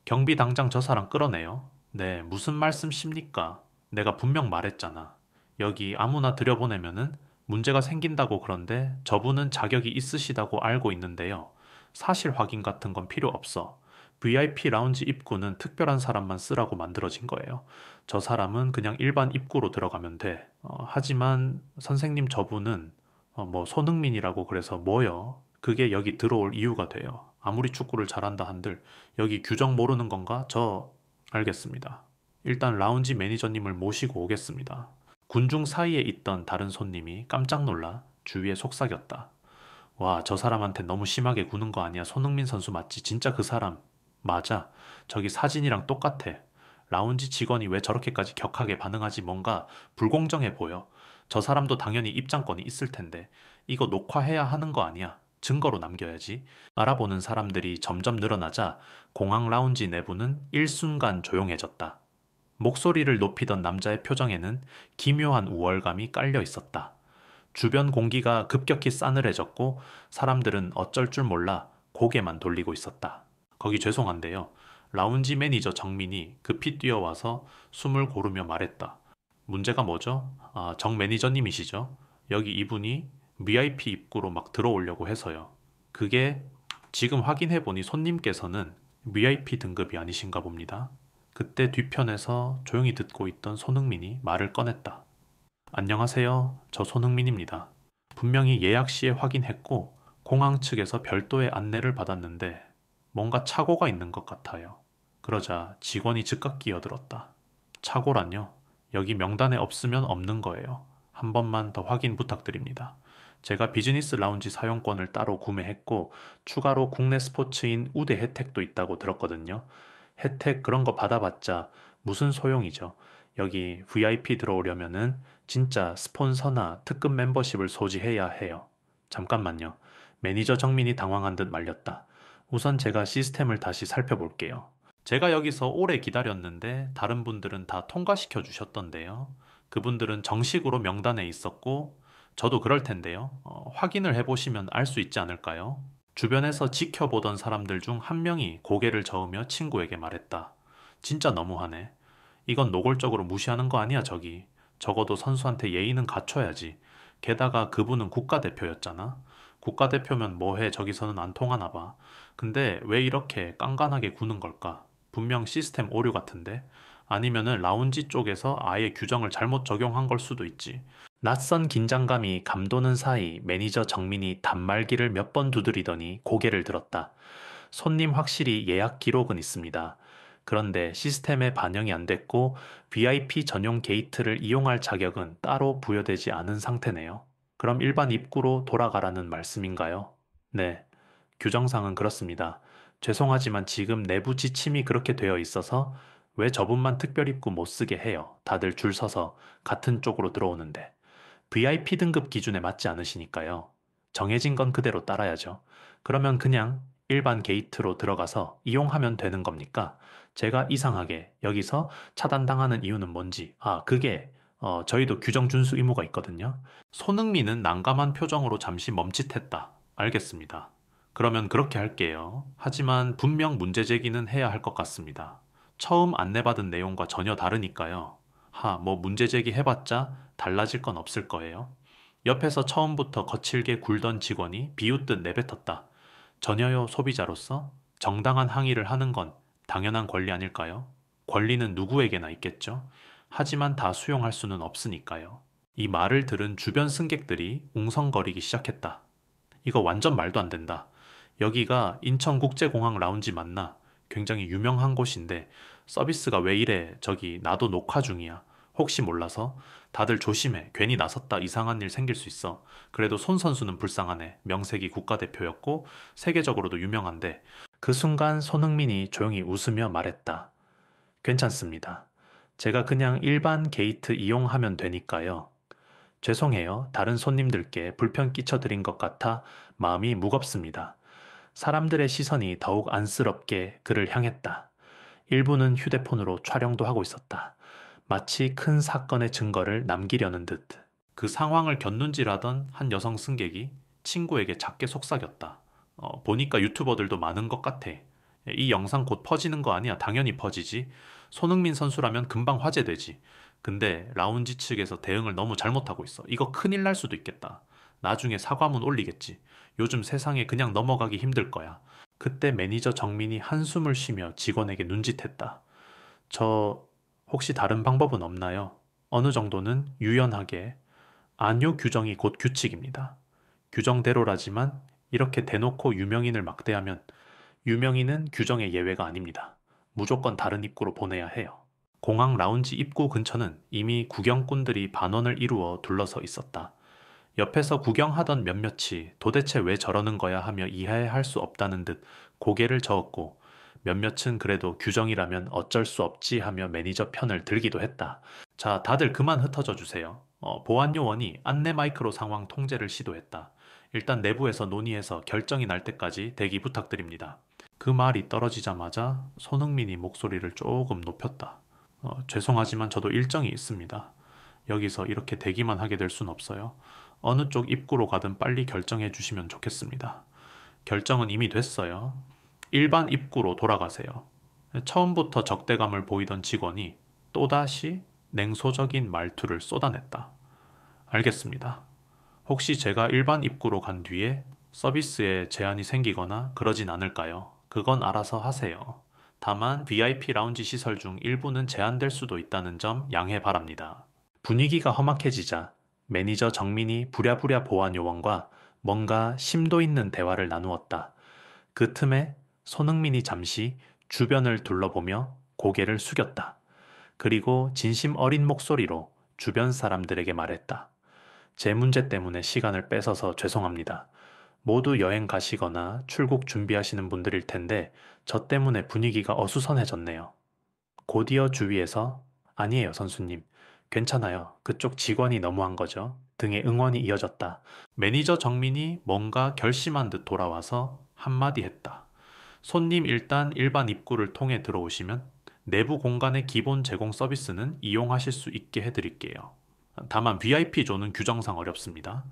경비 당장 저 사람 끌어내요. 네, 무슨 말씀십니까? 내가 분명 말했잖아. 여기 아무나 들여보내면은 문제가 생긴다고. 그런데 저분은 자격이 있으시다고 알고 있는데요. 사실 확인 같은 건 필요 없어. VIP 라운지 입구는 특별한 사람만 쓰라고 만들어진 거예요. 저 사람은 그냥 일반 입구로 들어가면 돼. 하지만 선생님 저분은 뭐 손흥민이라고. 그래서 뭐요? 그게 여기 들어올 이유가 돼요. 아무리 축구를 잘한다 한들 여기 규정 모르는 건가? 알겠습니다. 일단 라운지 매니저님을 모시고 오겠습니다. 군중 사이에 있던 다른 손님이 깜짝 놀라 주위에 속삭였다. 와, 저 사람한테 너무 심하게 구는 거 아니야? 손흥민 선수 맞지? 진짜 그 사람. 맞아. 저기 사진이랑 똑같아. 라운지 직원이 왜 저렇게까지 격하게 반응하지? 뭔가 불공정해 보여. 저 사람도 당연히 입장권이 있을 텐데 이거 녹화해야 하는 거 아니야? 증거로 남겨야지. 알아보는 사람들이 점점 늘어나자 공항 라운지 내부는 일순간 조용해졌다. 목소리를 높이던 남자의 표정에는 기묘한 우월감이 깔려 있었다. 주변 공기가 급격히 싸늘해졌고 사람들은 어쩔 줄 몰라 고개만 돌리고 있었다. 거기 죄송한데요. 라운지 매니저 정민이 급히 뛰어와서 숨을 고르며 말했다. 문제가 뭐죠? 아, 정 매니저님이시죠? 여기 이분이 VIP 입구로 막 들어오려고 해서요. 그게 지금 확인해보니 손님께서는 VIP 등급이 아니신가 봅니다. 그때 뒤편에서 조용히 듣고 있던 손흥민이 말을 꺼냈다. 안녕하세요. 저 손흥민입니다. 분명히 예약 시에 확인했고 공항 측에서 별도의 안내를 받았는데 뭔가 착오가 있는 것 같아요. 그러자 직원이 즉각 끼어들었다. 착오란요? 여기 명단에 없으면 없는 거예요. 한 번만 더 확인 부탁드립니다. 제가 비즈니스 라운지 사용권을 따로 구매했고 추가로 국내 스포츠인 우대 혜택도 있다고 들었거든요. 혜택 그런 거 받아봤자 무슨 소용이죠. 여기 VIP 들어오려면은 진짜 스폰서나 특급 멤버십을 소지해야 해요. 잠깐만요. 매니저 정민이 당황한 듯 말렸다. 우선 제가 시스템을 다시 살펴볼게요. 제가 여기서 오래 기다렸는데 다른 분들은 다 통과시켜 주셨던데요. 그분들은 정식으로 명단에 있었고 저도 그럴 텐데요. 확인을 해보시면 알 수 있지 않을까요? 주변에서 지켜보던 사람들 중 한 명이 고개를 저으며 친구에게 말했다. 진짜 너무하네. 이건 노골적으로 무시하는 거 아니야, 저기. 적어도 선수한테 예의는 갖춰야지. 게다가 그분은 국가대표였잖아. 국가대표면 뭐해, 저기서는 안 통하나 봐. 근데 왜 이렇게 깐깐하게 구는 걸까? 분명 시스템 오류 같은데? 아니면은 라운지 쪽에서 아예 규정을 잘못 적용한 걸 수도 있지. 낯선 긴장감이 감도는 사이 매니저 정민이 단말기를 몇 번 두드리더니 고개를 들었다. 손님 확실히 예약 기록은 있습니다. 그런데 시스템에 반영이 안 됐고 VIP 전용 게이트를 이용할 자격은 따로 부여되지 않은 상태네요. 그럼 일반 입구로 돌아가라는 말씀인가요? 네, 규정상은 그렇습니다. 죄송하지만 지금 내부 지침이 그렇게 되어 있어서 왜 저분만 특별 입구 못 쓰게 해요? 다들 줄 서서 같은 쪽으로 들어오는데. VIP 등급 기준에 맞지 않으시니까요. 정해진 건 그대로 따라야죠. 그러면 그냥 일반 게이트로 들어가서 이용하면 되는 겁니까? 제가 이상하게 여기서 차단당하는 이유는 뭔지, 그게 저희도 규정 준수 의무가 있거든요. 손흥민은 난감한 표정으로 잠시 멈칫했다. 알겠습니다. 그러면 그렇게 할게요. 하지만 분명 문제 제기는 해야 할 것 같습니다. 처음 안내받은 내용과 전혀 다르니까요. 뭐 문제 제기 해봤자 달라질 건 없을 거예요. 옆에서 처음부터 거칠게 굴던 직원이 비웃듯 내뱉었다. 전혀요 소비자로서 정당한 항의를 하는 건 당연한 권리 아닐까요? 권리는 누구에게나 있겠죠. 하지만 다 수용할 수는 없으니까요. 이 말을 들은 주변 승객들이 웅성거리기 시작했다. 이거 완전 말도 안 된다. 여기가 인천국제공항 라운지 맞나? 굉장히 유명한 곳인데 서비스가 왜 이래? 저기 나도 녹화 중이야. 혹시 몰라서 다들 조심해. 괜히 나섰다 이상한 일 생길 수 있어. 그래도 손 선수는 불쌍하네. 명색이 국가대표였고 세계적으로도 유명한데. 그 순간 손흥민이 조용히 웃으며 말했다. 괜찮습니다. 제가 그냥 일반 게이트 이용하면 되니까요. 죄송해요. 다른 손님들께 불편 끼쳐드린 것 같아 마음이 무겁습니다. 사람들의 시선이 더욱 안쓰럽게 그를 향했다. 일부는 휴대폰으로 촬영도 하고 있었다. 마치 큰 사건의 증거를 남기려는 듯. 그 상황을 곁눈질하던 한 여성 승객이 친구에게 작게 속삭였다. 보니까 유튜버들도 많은 것 같아. 이 영상 곧 퍼지는 거 아니야? 당연히 퍼지지. 손흥민 선수라면 금방 화제되지. 근데 라운지 측에서 대응을 너무 잘못하고 있어. 이거 큰일 날 수도 있겠다. 나중에 사과문 올리겠지. 요즘 세상에 그냥 넘어가기 힘들 거야. 그때 매니저 정민이 한숨을 쉬며 직원에게 눈짓했다. 저 혹시 다른 방법은 없나요? 어느 정도는 유연하게. 안요, 규정이 곧 규칙입니다. 규정대로라지만 이렇게 대놓고 유명인을 막대하면 유명인은 규정의 예외가 아닙니다. 무조건 다른 입구로 보내야 해요. 공항 라운지 입구 근처는 이미 구경꾼들이 반원을 이루어 둘러서 있었다. 옆에서 구경하던 몇몇이 도대체 왜 저러는 거야 하며 이해할 수 없다는 듯 고개를 저었고, 몇몇은 그래도 규정이라면 어쩔 수 없지 하며 매니저 편을 들기도 했다. 자, 다들 그만 흩어져 주세요. 보안 요원이 안내 마이크로 상황 통제를 시도했다. 일단 내부에서 논의해서 결정이 날 때까지 대기 부탁드립니다. 그 말이 떨어지자마자 손흥민이 목소리를 조금 높였다. 죄송하지만 저도 일정이 있습니다. 여기서 이렇게 대기만 하게 될 순 없어요. 어느 쪽 입구로 가든 빨리 결정해 주시면 좋겠습니다. 결정은 이미 됐어요. 일반 입구로 돌아가세요. 처음부터 적대감을 보이던 직원이 또다시 냉소적인 말투를 쏟아냈다. 알겠습니다. 혹시 제가 일반 입구로 간 뒤에 서비스에 제한이 생기거나 그러진 않을까요? 그건 알아서 하세요. 다만 VIP 라운지 시설 중 일부는 제한될 수도 있다는 점 양해 바랍니다. 분위기가 험악해지자 매니저 정민이 부랴부랴 보안 요원과 뭔가 심도 있는 대화를 나누었다. 그 틈에 손흥민이 잠시 주변을 둘러보며 고개를 숙였다. 그리고 진심 어린 목소리로 주변 사람들에게 말했다. 제 문제 때문에 시간을 뺏어서 죄송합니다. 모두 여행 가시거나 출국 준비하시는 분들일 텐데 저 때문에 분위기가 어수선해졌네요. 곧이어 주위에서 아니에요, 선수님. 괜찮아요. 그쪽 직원이 너무한 거죠. 등의 응원이 이어졌다. 매니저 정민이 뭔가 결심한 듯 돌아와서 한마디 했다. 손님 일단 일반 입구를 통해 들어오시면 내부 공간의 기본 제공 서비스는 이용하실 수 있게 해드릴게요. 다만 VIP존은 규정상 어렵습니다.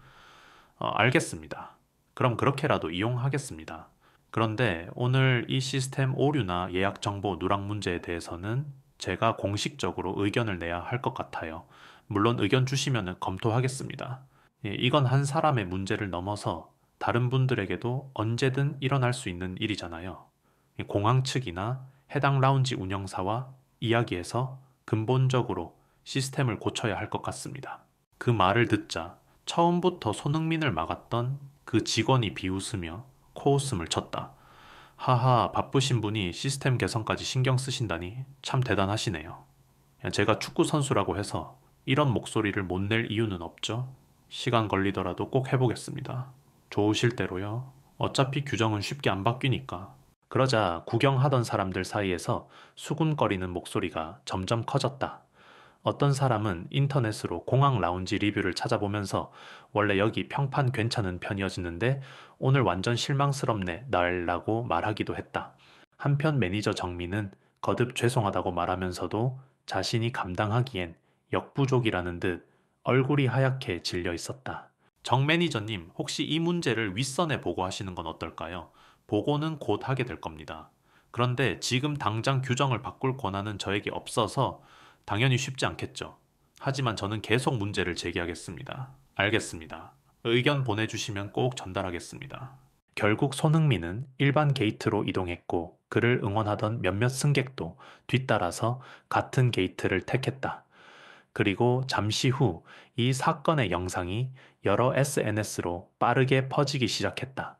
알겠습니다. 그럼 그렇게라도 이용하겠습니다. 그런데 오늘 이 시스템 오류나 예약 정보 누락 문제에 대해서는 제가 공식적으로 의견을 내야 할 것 같아요. 물론 의견 주시면 검토하겠습니다. 이건 한 사람의 문제를 넘어서 다른 분들에게도 언제든 일어날 수 있는 일이잖아요. 공항 측이나 해당 라운지 운영사와 이야기해서 근본적으로 시스템을 고쳐야 할 것 같습니다. 그 말을 듣자 처음부터 손흥민을 막았던 그 직원이 비웃으며 코웃음을 쳤다. 하하, 바쁘신 분이 시스템 개선까지 신경 쓰신다니 참 대단하시네요. 제가 축구 선수라고 해서 이런 목소리를 못 낼 이유는 없죠. 시간 걸리더라도 꼭 해보겠습니다. 좋으실 대로요. 어차피 규정은 쉽게 안 바뀌니까. 그러자 구경하던 사람들 사이에서 수군거리는 목소리가 점점 커졌다. 어떤 사람은 인터넷으로 공항 라운지 리뷰를 찾아보면서 원래 여기 평판 괜찮은 편이어지는데 오늘 완전 실망스럽네 날라고 말하기도 했다. 한편 매니저 정민은 거듭 죄송하다고 말하면서도 자신이 감당하기엔 역부족이라는 듯 얼굴이 하얗게 질려 있었다. 정 매니저님, 혹시 이 문제를 윗선에 보고하시는 건 어떨까요? 보고는 곧 하게 될 겁니다. 그런데 지금 당장 규정을 바꿀 권한은 저에게 없어서 당연히 쉽지 않겠죠. 하지만 저는 계속 문제를 제기하겠습니다. 알겠습니다. 의견 보내주시면 꼭 전달하겠습니다. 결국 손흥민은 일반 게이트로 이동했고 그를 응원하던 몇몇 승객도 뒤따라서 같은 게이트를 택했다. 그리고 잠시 후 이 사건의 영상이 여러 SNS로 빠르게 퍼지기 시작했다.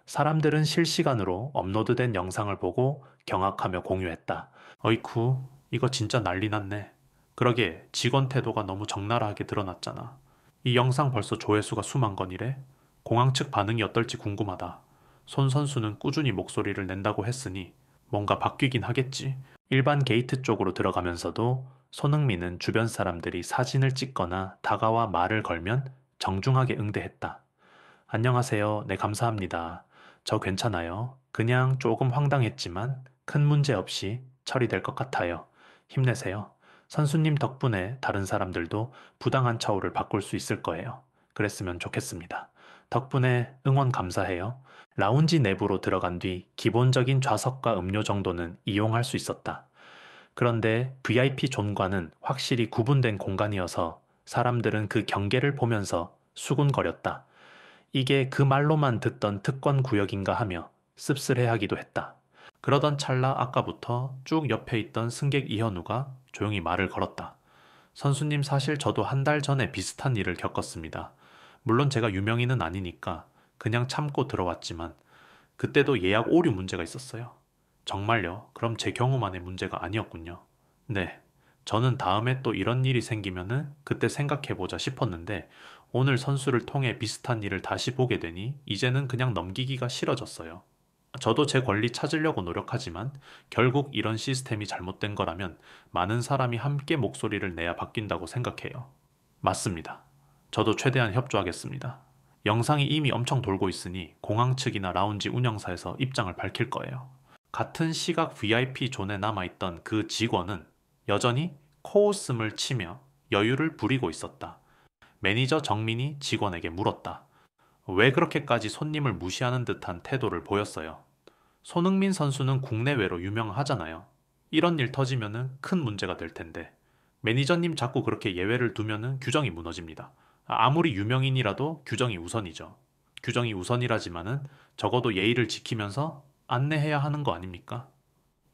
사람들은 실시간으로 업로드된 영상을 보고 경악하며 공유했다. 어이쿠, 이거 진짜 난리 났네. 그러게 직원 태도가 너무 적나라하게 드러났잖아. 이 영상 벌써 조회수가 수만 건이래? 공항 측 반응이 어떨지 궁금하다. 손 선수는 꾸준히 목소리를 낸다고 했으니 뭔가 바뀌긴 하겠지. 일반 게이트 쪽으로 들어가면서도 손흥민은 주변 사람들이 사진을 찍거나 다가와 말을 걸면 정중하게 응대했다. 안녕하세요. 네, 감사합니다. 저 괜찮아요. 그냥 조금 황당했지만 큰 문제 없이 처리될 것 같아요. 힘내세요. 선수님 덕분에 다른 사람들도 부당한 처우를 바꿀 수 있을 거예요. 그랬으면 좋겠습니다. 덕분에 응원 감사해요. 라운지 내부로 들어간 뒤 기본적인 좌석과 음료 정도는 이용할 수 있었다. 그런데 VIP 존과는 확실히 구분된 공간이어서 사람들은 그 경계를 보면서 수군거렸다. 이게 그 말로만 듣던 특권 구역인가 하며 씁쓸해하기도 했다. 그러던 찰나 아까부터 쭉 옆에 있던 승객 이현우가 조용히 말을 걸었다. 선수님 사실 저도 한 달 전에 비슷한 일을 겪었습니다. 물론 제가 유명인은 아니니까 그냥 참고 들어왔지만 그때도 예약 오류 문제가 있었어요. 정말요? 그럼 제 경우만의 문제가 아니었군요. 네. 저는 다음에 또 이런 일이 생기면은 그때 생각해보자 싶었는데 오늘 선수를 통해 비슷한 일을 다시 보게 되니 이제는 그냥 넘기기가 싫어졌어요. 저도 제 권리 찾으려고 노력하지만 결국 이런 시스템이 잘못된 거라면 많은 사람이 함께 목소리를 내야 바뀐다고 생각해요. 맞습니다. 저도 최대한 협조하겠습니다. 영상이 이미 엄청 돌고 있으니 공항 측이나 라운지 운영사에서 입장을 밝힐 거예요. 같은 시각 VIP 존에 남아있던 그 직원은 여전히 코웃음을 치며 여유를 부리고 있었다. 매니저 정민이 직원에게 물었다. 왜 그렇게까지 손님을 무시하는 듯한 태도를 보였어요? 손흥민 선수는 국내외로 유명하잖아요. 이런 일 터지면은 큰 문제가 될 텐데 매니저님 자꾸 그렇게 예외를 두면은 규정이 무너집니다. 아무리 유명인이라도 규정이 우선이죠. 규정이 우선이라지만은 적어도 예의를 지키면서 안내해야 하는 거 아닙니까?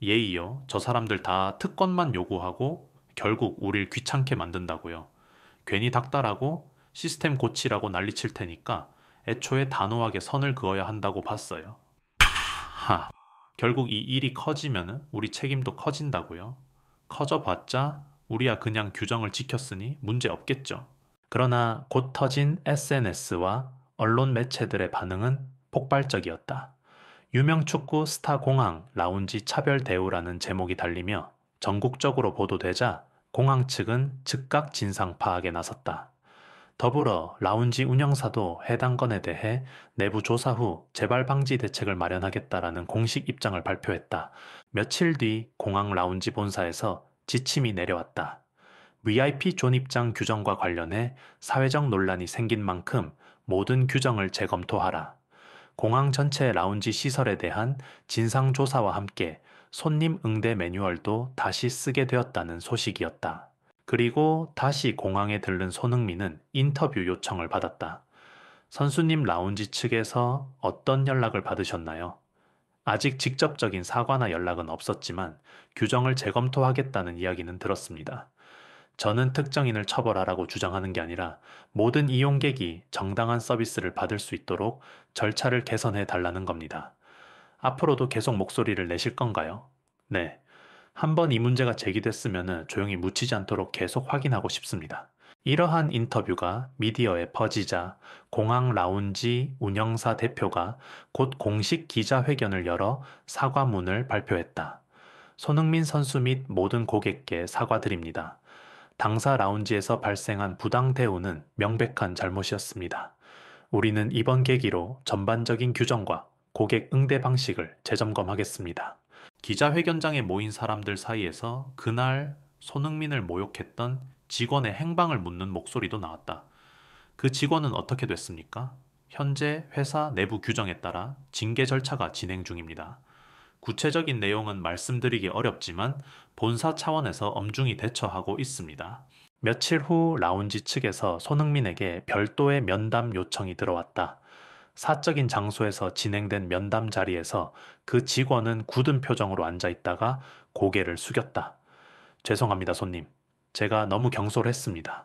예의요. 저 사람들 다 특권만 요구하고 결국 우릴 귀찮게 만든다고요. 괜히 닥달하고 시스템 고치라고 난리칠 테니까 애초에 단호하게 선을 그어야 한다고 봤어요. 하, 결국 이 일이 커지면은 우리 책임도 커진다고요. 커져봤자 우리야 그냥 규정을 지켰으니 문제 없겠죠. 그러나 곧 터진 SNS와 언론 매체들의 반응은 폭발적이었다. 유명 축구 스타 공항 라운지 차별 대우라는 제목이 달리며 전국적으로 보도되자 공항 측은 즉각 진상 파악에 나섰다. 더불어 라운지 운영사도 해당 건에 대해 내부 조사 후 재발 방지 대책을 마련하겠다라는 공식 입장을 발표했다. 며칠 뒤 공항 라운지 본사에서 지침이 내려왔다. VIP 존입장 규정과 관련해 사회적 논란이 생긴 만큼 모든 규정을 재검토하라. 공항 전체 라운지 시설에 대한 진상조사와 함께 손님 응대 매뉴얼도 다시 쓰게 되었다는 소식이었다. 그리고 다시 공항에 들른 손흥민은 인터뷰 요청을 받았다. 선수님 라운지 측에서 어떤 연락을 받으셨나요? 아직 직접적인 사과나 연락은 없었지만 규정을 재검토하겠다는 이야기는 들었습니다. 저는 특정인을 처벌하라고 주장하는 게 아니라 모든 이용객이 정당한 서비스를 받을 수 있도록 절차를 개선해 달라는 겁니다. 앞으로도 계속 목소리를 내실 건가요? 네. 한번 이 문제가 제기됐으면 조용히 묻히지 않도록 계속 확인하고 싶습니다. 이러한 인터뷰가 미디어에 퍼지자 공항 라운지 운영사 대표가 곧 공식 기자회견을 열어 사과문을 발표했다. 손흥민 선수 및 모든 고객께 사과드립니다. 당사 라운지에서 발생한 부당 대우는 명백한 잘못이었습니다. 우리는 이번 계기로 전반적인 규정과 고객 응대 방식을 재점검하겠습니다. 기자회견장에 모인 사람들 사이에서 그날 손흥민을 모욕했던 직원의 행방을 묻는 목소리도 나왔다. 그 직원은 어떻게 됐습니까? 현재 회사 내부 규정에 따라 징계 절차가 진행 중입니다. 구체적인 내용은 말씀드리기 어렵지만 본사 차원에서 엄중히 대처하고 있습니다. 며칠 후 라운지 측에서 손흥민에게 별도의 면담 요청이 들어왔다. 사적인 장소에서 진행된 면담 자리에서 그 직원은 굳은 표정으로 앉아 있다가 고개를 숙였다. 죄송합니다, 손님. 제가 너무 경솔했습니다.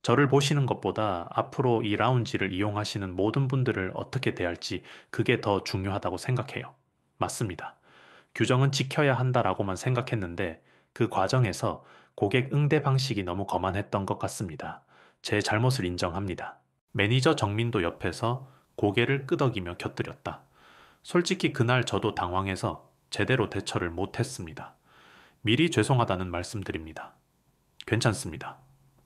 저를 보시는 것보다 앞으로 이 라운지를 이용하시는 모든 분들을 어떻게 대할지 그게 더 중요하다고 생각해요. 맞습니다. 규정은 지켜야 한다라고만 생각했는데 그 과정에서 고객 응대 방식이 너무 거만했던 것 같습니다. 제 잘못을 인정합니다. 매니저 정민도 옆에서 고개를 끄덕이며 곁들였다. 솔직히 그날 저도 당황해서 제대로 대처를 못했습니다. 미리 죄송하다는 말씀드립니다. 괜찮습니다.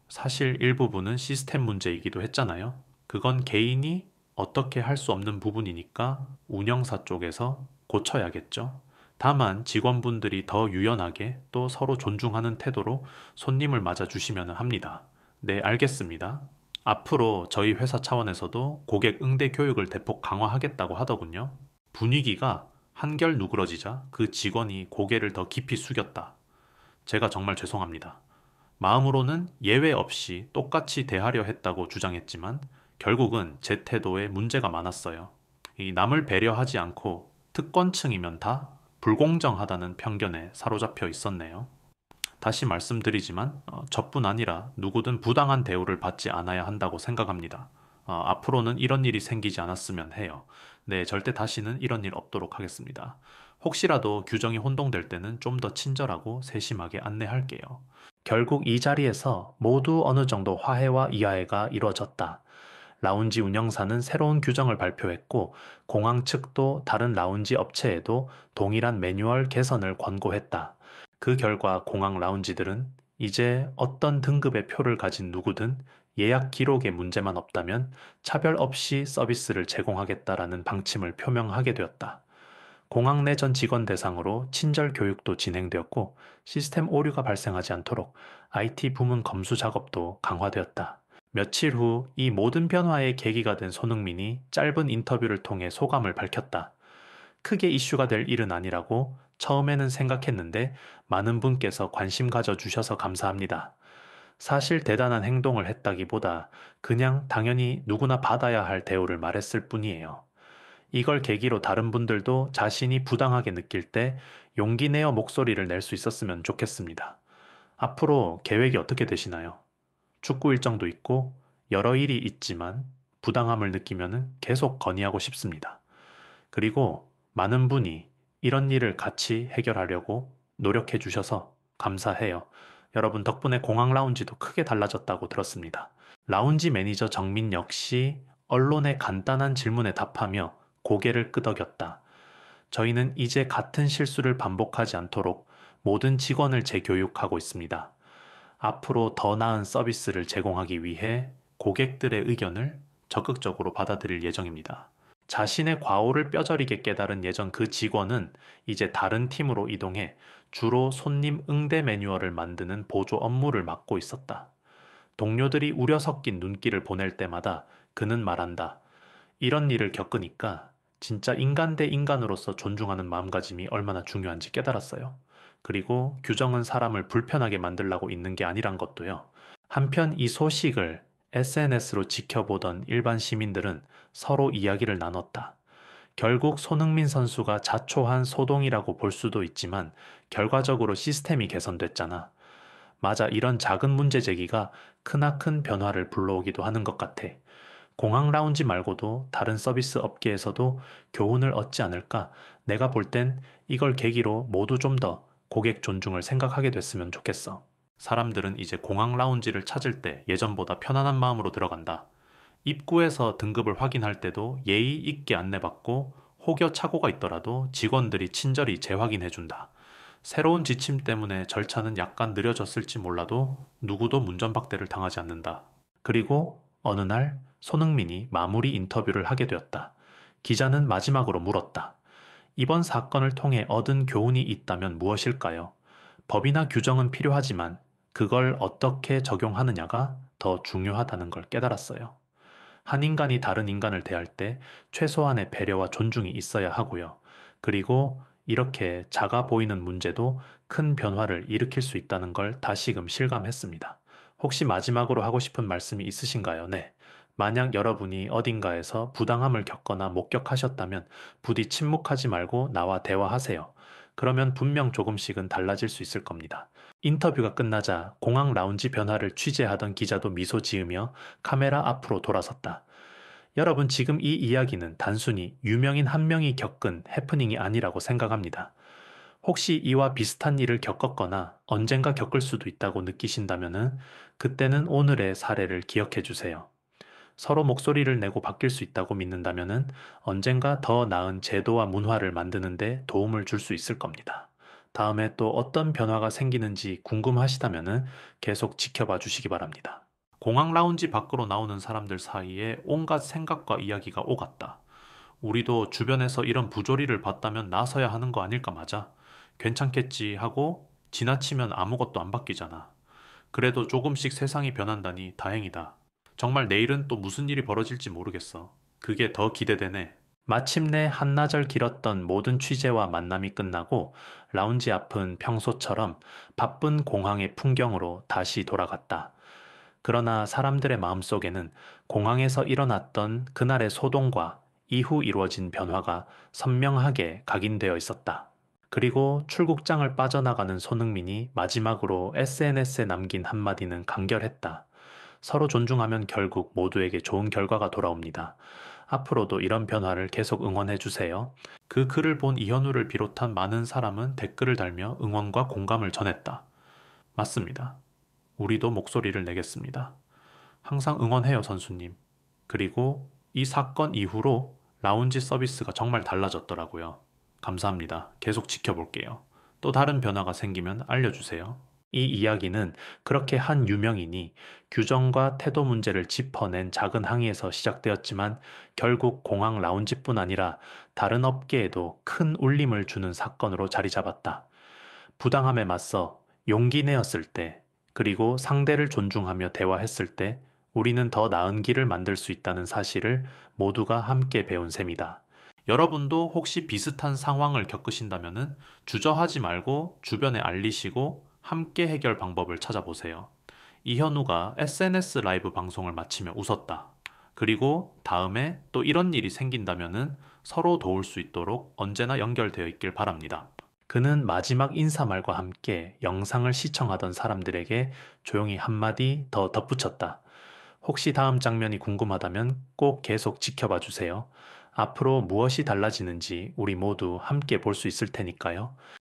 사실 일부분은 시스템 문제이기도 했잖아요. 그건 개인이 어떻게 할 수 없는 부분이니까 운영사 쪽에서 고쳐야겠죠. 다만 직원분들이 더 유연하게 또 서로 존중하는 태도로 손님을 맞아주시면 합니다. 네, 알겠습니다. 앞으로 저희 회사 차원에서도 고객 응대 교육을 대폭 강화하겠다고 하더군요. 분위기가 한결 누그러지자 그 직원이 고개를 더 깊이 숙였다. 제가 정말 죄송합니다. 마음으로는 예외 없이 똑같이 대하려 했다고 주장했지만 결국은 제 태도에 문제가 많았어요. 이 남을 배려하지 않고 특권층이면 다 불공정하다는 편견에 사로잡혀 있었네요. 다시 말씀드리지만 저뿐 아니라 누구든 부당한 대우를 받지 않아야 한다고 생각합니다. 앞으로는 이런 일이 생기지 않았으면 해요. 네, 절대 다시는 이런 일 없도록 하겠습니다. 혹시라도 규정이 혼동될 때는 좀 더 친절하고 세심하게 안내할게요. 결국 이 자리에서 모두 어느 정도 화해와 이해가 이루어졌다. 라운지 운영사는 새로운 규정을 발표했고 공항 측도 다른 라운지 업체에도 동일한 매뉴얼 개선을 권고했다. 그 결과 공항 라운지들은 이제 어떤 등급의 표를 가진 누구든 예약 기록에 문제만 없다면 차별 없이 서비스를 제공하겠다라는 방침을 표명하게 되었다. 공항 내 전 직원 대상으로 친절 교육도 진행되었고 시스템 오류가 발생하지 않도록 IT 부문 검수 작업도 강화되었다. 며칠 후 이 모든 변화의 계기가 된 손흥민이 짧은 인터뷰를 통해 소감을 밝혔다. 크게 이슈가 될 일은 아니라고 처음에는 생각했는데 많은 분께서 관심 가져주셔서 감사합니다. 사실 대단한 행동을 했다기보다 그냥 당연히 누구나 받아야 할 대우를 말했을 뿐이에요. 이걸 계기로 다른 분들도 자신이 부당하게 느낄 때 용기 내어 목소리를 낼 수 있었으면 좋겠습니다. 앞으로 계획이 어떻게 되시나요? 축구 일정도 있고 여러 일이 있지만 부당함을 느끼면 계속 건의하고 싶습니다. 그리고 많은 분이 이런 일을 같이 해결하려고 노력해 주셔서 감사해요. 여러분 덕분에 공항 라운지도 크게 달라졌다고 들었습니다. 라운지 매니저 정민 역시 언론의 간단한 질문에 답하며 고개를 끄덕였다. 저희는 이제 같은 실수를 반복하지 않도록 모든 직원을 재교육하고 있습니다. 앞으로 더 나은 서비스를 제공하기 위해 고객들의 의견을 적극적으로 받아들일 예정입니다. 자신의 과오를 뼈저리게 깨달은 예전 그 직원은 이제 다른 팀으로 이동해 주로 손님 응대 매뉴얼을 만드는 보조 업무를 맡고 있었다. 동료들이 우려 섞인 눈길을 보낼 때마다 그는 말한다. 이런 일을 겪으니까 진짜 인간 대 인간으로서 존중하는 마음가짐이 얼마나 중요한지 깨달았어요. 그리고 규정은 사람을 불편하게 만들라고 있는 게 아니란 것도요. 한편 이 소식을 SNS로 지켜보던 일반 시민들은 서로 이야기를 나눴다. 결국 손흥민 선수가 자초한 소동이라고 볼 수도 있지만 결과적으로 시스템이 개선됐잖아. 맞아, 이런 작은 문제 제기가 크나큰 변화를 불러오기도 하는 것 같아. 공항 라운지 말고도 다른 서비스 업계에서도 교훈을 얻지 않을까? 내가 볼 땐 이걸 계기로 모두 좀 더 고객 존중을 생각하게 됐으면 좋겠어. 사람들은 이제 공항 라운지를 찾을 때 예전보다 편안한 마음으로 들어간다. 입구에서 등급을 확인할 때도 예의 있게 안내받고 혹여 착오가 있더라도 직원들이 친절히 재확인해준다. 새로운 지침 때문에 절차는 약간 느려졌을지 몰라도 누구도 문전박대를 당하지 않는다. 그리고 어느 날 손흥민이 마무리 인터뷰를 하게 되었다. 기자는 마지막으로 물었다. 이번 사건을 통해 얻은 교훈이 있다면 무엇일까요? 법이나 규정은 필요하지만 그걸 어떻게 적용하느냐가 더 중요하다는 걸 깨달았어요. 한 인간이 다른 인간을 대할 때 최소한의 배려와 존중이 있어야 하고요. 그리고 이렇게 작아 보이는 문제도 큰 변화를 일으킬 수 있다는 걸 다시금 실감했습니다. 혹시 마지막으로 하고 싶은 말씀이 있으신가요? 네. 만약 여러분이 어딘가에서 부당함을 겪거나 목격하셨다면 부디 침묵하지 말고 나와 대화하세요. 그러면 분명 조금씩은 달라질 수 있을 겁니다. 인터뷰가 끝나자 공항 라운지 변화를 취재하던 기자도 미소 지으며 카메라 앞으로 돌아섰다. 여러분, 지금 이 이야기는 단순히 유명인 한 명이 겪은 해프닝이 아니라고 생각합니다. 혹시 이와 비슷한 일을 겪었거나 언젠가 겪을 수도 있다고 느끼신다면 그때는 오늘의 사례를 기억해 주세요. 서로 목소리를 내고 바뀔 수 있다고 믿는다면 언젠가 더 나은 제도와 문화를 만드는 데 도움을 줄 수 있을 겁니다. 다음에 또 어떤 변화가 생기는지 궁금하시다면 계속 지켜봐 주시기 바랍니다. 공항 라운지 밖으로 나오는 사람들 사이에 온갖 생각과 이야기가 오갔다. 우리도 주변에서 이런 부조리를 봤다면 나서야 하는 거 아닐까 맞아. 괜찮겠지 하고 지나치면 아무것도 안 바뀌잖아. 그래도 조금씩 세상이 변한다니 다행이다. 정말 내일은 또 무슨 일이 벌어질지 모르겠어. 그게 더 기대되네. 마침내 한나절 길었던 모든 취재와 만남이 끝나고 라운지 앞은 평소처럼 바쁜 공항의 풍경으로 다시 돌아갔다. 그러나 사람들의 마음속에는 공항에서 일어났던 그날의 소동과 이후 이루어진 변화가 선명하게 각인되어 있었다. 그리고 출국장을 빠져나가는 손흥민이 마지막으로 SNS에 남긴 한마디는 간결했다. 서로 존중하면 결국 모두에게 좋은 결과가 돌아옵니다. 앞으로도 이런 변화를 계속 응원해 주세요. 그 글을 본 이현우를 비롯한 많은 사람은 댓글을 달며 응원과 공감을 전했다. 맞습니다. 우리도 목소리를 내겠습니다. 항상 응원해요, 선수님. 그리고 이 사건 이후로 라운지 서비스가 정말 달라졌더라고요. 감사합니다. 계속 지켜볼게요. 또 다른 변화가 생기면 알려주세요. 이 이야기는 그렇게 한 유명인이 규정과 태도 문제를 짚어낸 작은 항의에서 시작되었지만 결국 공항 라운지뿐 아니라 다른 업계에도 큰 울림을 주는 사건으로 자리 잡았다. 부당함에 맞서 용기 내었을 때, 그리고 상대를 존중하며 대화했을 때 우리는 더 나은 길을 만들 수 있다는 사실을 모두가 함께 배운 셈이다. 여러분도 혹시 비슷한 상황을 겪으신다면 주저하지 말고 주변에 알리시고 함께 해결 방법을 찾아보세요. 이현우가 SNS 라이브 방송을 마치며 웃었다. 그리고 다음에 또 이런 일이 생긴다면 서로 도울 수 있도록 언제나 연결되어 있길 바랍니다. 그는 마지막 인사말과 함께 영상을 시청하던 사람들에게 조용히 한마디 더 덧붙였다. 혹시 다음 장면이 궁금하다면 꼭 계속 지켜봐 주세요. 앞으로 무엇이 달라지는지 우리 모두 함께 볼 수 있을 테니까요.